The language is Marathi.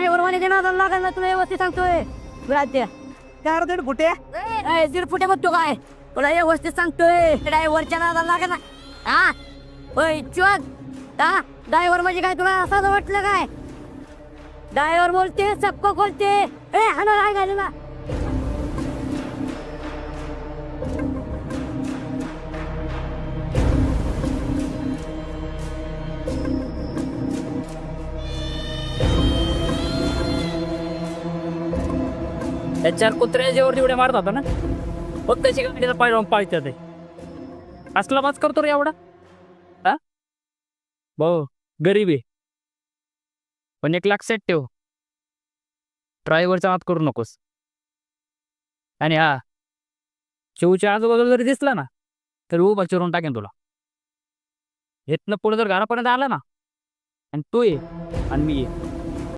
ड्रायव्हर वाले देणार लागेल ना तुला व्यवस्थित सांगतोय राज्य चार दीड फुटे दीड फुटे बघतो काय तुला व्यवस्थित सांगतोय ड्रायव्हरच्या नादाला लागेल ना हा होय चुक हा ड्रायव्हर म्हणजे काय तुला असं वाटलं काय ड्रायव्हर बोलते सबको बोलते ए हाणं काय घालूला त्याच्यावर कुत्र्याच्या वर जेवढे मारत होता ना फक्त त्याची गाडीचा पाय जाऊन पाळतात ते असला माच करतो रे एवढा हा भाऊ गरीब आहे पण एक लक्षात ठेव ड्रायव्हरचा हात करू नकोस आणि हा शिवच्या आजूबाजूला जरी दिसला ना तर उभा चिरून टाकेन तुला इथनं पुढे जर घरापर्यंत आला ना आणि तू ये आणि मी ये